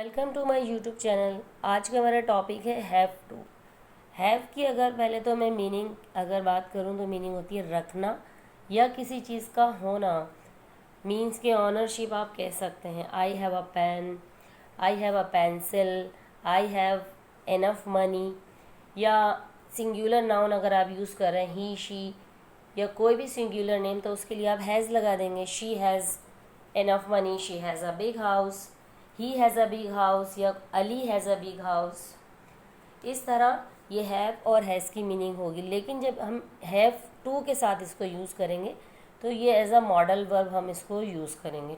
Welcome to my YouTube channel. आज का हमारा टॉपिक है हैव टू। हैव की अगर पहले तो मैं मीनिंग अगर बात करूं तो मीनिंग होती है रखना या किसी चीज़ का होना। मीन्स के ऑनरशिप आप कह सकते हैं। I have a pen, I have a pencil, I have enough money. या सिंगुलर नाउन अगर आप यूज़ कर रहे हैं ही शी या कोई भी सिंगुलर नेम, तो उसके लिए आप हैज़ लगा देंगे। She has enough money, she has a big house, he has a big house या Ali has a big house. इस तरह ये हैव और हैज़ की मीनिंग होगी। लेकिन जब हम हैव टू के साथ इसको यूज़ करेंगे तो ये एज अ मॉडल वर्ब हम इसको यूज़ करेंगे।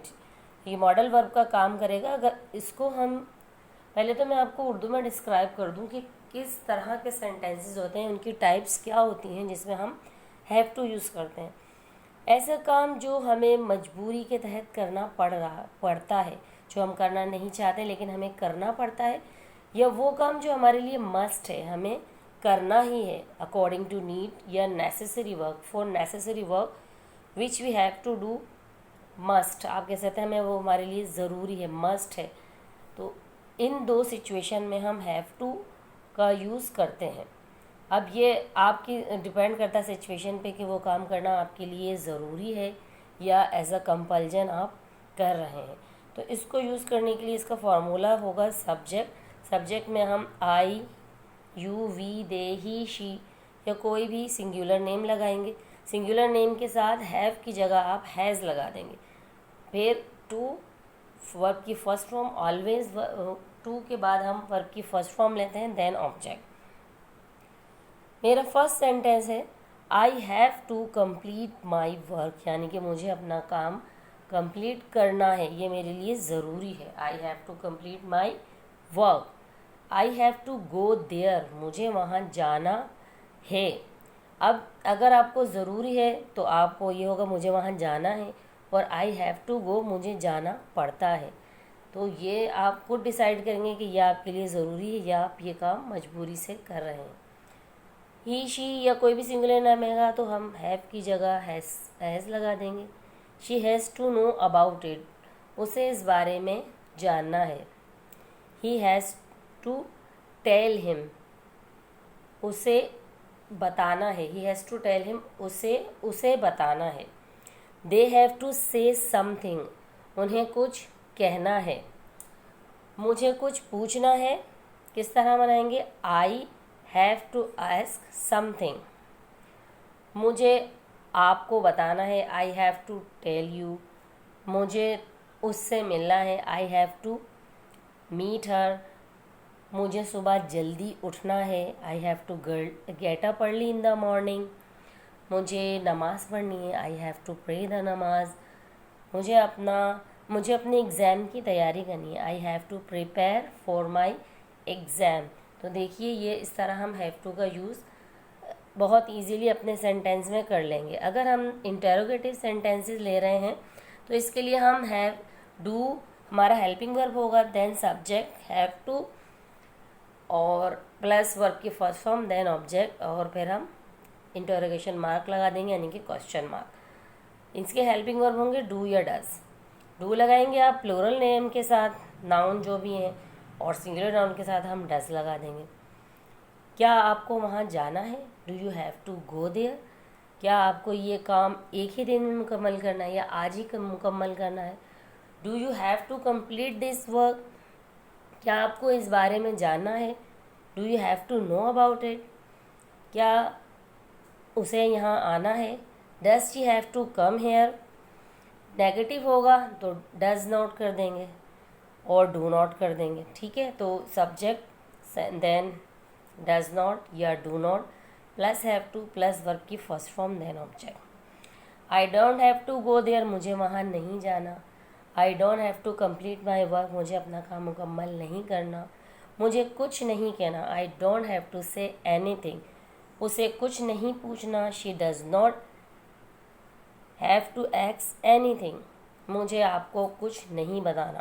ये मॉडल वर्ब का काम करेगा। अगर इसको हम पहले तो मैं आपको उर्दू में डिस्क्राइब कर दूं कि किस तरह के सेंटेंसेस होते हैं, उनकी टाइप्स क्या होती हैं जिसमें हम हैव टू यूज़ करते हैं। ऐसा काम जो हमें मजबूरी के तहत करना पड़ता है, जो हम करना नहीं चाहते लेकिन हमें करना पड़ता है, या वो काम जो हमारे लिए मस्ट है, हमें करना ही है अकॉर्डिंग टू नीड, या necessary work for necessary work which we have to do must. आप कह सकते हैं हमें वो हमारे लिए ज़रूरी है, मस्ट है। तो इन दो सिचुएशन में हम हैव टू का यूज़ करते हैं। अब ये आपकी डिपेंड करता है सिचुएशन पे कि वो काम करना आपके लिए ज़रूरी है या एज अ कंपल्जन आप कर रहे हैं। तो इसको यूज़ करने के लिए इसका फार्मूला होगा सब्जेक्ट। सब्जेक्ट में हम I, you, we, they, he, she या कोई भी सिंगुलर नेम लगाएंगे। सिंगुलर नेम के साथ हैव की जगह आप हैज़ लगा देंगे। फिर टू वर्ब की फर्स्ट फॉर्म, ऑलवेज टू के बाद हम वर्ब की फर्स्ट फॉर्म लेते हैं, देन ऑब्जेक्ट। मेरा फर्स्ट सेंटेंस है I have to complete my work, यानी कि मुझे अपना काम कंप्लीट करना है, ये मेरे लिए ज़रूरी है। I have to complete my work. I have to go there, मुझे वहाँ जाना है। अब अगर आपको ज़रूरी है तो आपको ये होगा मुझे वहाँ जाना है, और आई हैव टू गो मुझे जाना पड़ता है। तो ये आप खुद डिसाइड करेंगे कि यह आपके लिए ज़रूरी है या आप ये काम मजबूरी से कर रहे हैं। ही, शी या कोई भी सिंगुलर नाम है तो हम हैव की जगह हैज़ लगा देंगे। She has to know about it, उसे इस बारे में जानना है। He has to tell him, उसे बताना है। He has to tell him, उसे बताना है। They have to say something, उन्हें कुछ कहना है। मुझे कुछ पूछना है, किस तरह बनाएंगे? I have to ask something. मुझे आपको बताना है, I have to tell you. मुझे उससे मिलना है, I have to meet her. मुझे सुबह जल्दी उठना है, I have to get up early in the morning. मुझे नमाज़ पढ़नी है, I have to pray the namaz. मुझे अपने एग्ज़ाम की तैयारी करनी है, I have to prepare for my exam. तो देखिए ये इस तरह हम हैव टू का यूज़ बहुत इजीली अपने सेंटेंस में कर लेंगे। अगर हम इंटेरोगेटिव सेंटेंसेस ले रहे हैं तो इसके लिए हम हैव डू हमारा हेल्पिंग वर्ब होगा, देन सब्जेक्ट हैव टू और प्लस वर्ब की फर्स्ट फॉर्म, देन ऑब्जेक्ट, और फिर हम इंटरोगेशन मार्क लगा देंगे यानी कि क्वेश्चन मार्क। इसके हेल्पिंग वर्ब होंगे डू या डज। डू लगाएंगे आप प्लूरल नेम के साथ, नाउन जो भी हैं, और सिंगुलर नाउन के साथ हम डज लगा देंगे। क्या आपको वहाँ जाना है? Do you have to go there. क्या आपको ये काम एक ही दिन में मुकम्मल करना है या आज ही मुकम्मल करना है? Do you have to complete this work. क्या आपको इस बारे में जानना है? Do you have to know about it. क्या उसे यहाँ आना है? Does she have to come here. Negative होगा तो डज नॉट कर देंगे और डू नॉट कर देंगे, ठीक है। तो सब्जेक्ट देन डज नॉट या do not plus have to plus verb की first form, then object. I don't have to go there, मुझे वहाँ नहीं जाना। I don't have to complete my work, मुझे अपना काम मुकम्मल नहीं करना। मुझे कुछ नहीं कहना, I don't have to say anything, उसे कुछ नहीं पूछना। She does not have to ask anything, मुझे आपको कुछ नहीं बताना।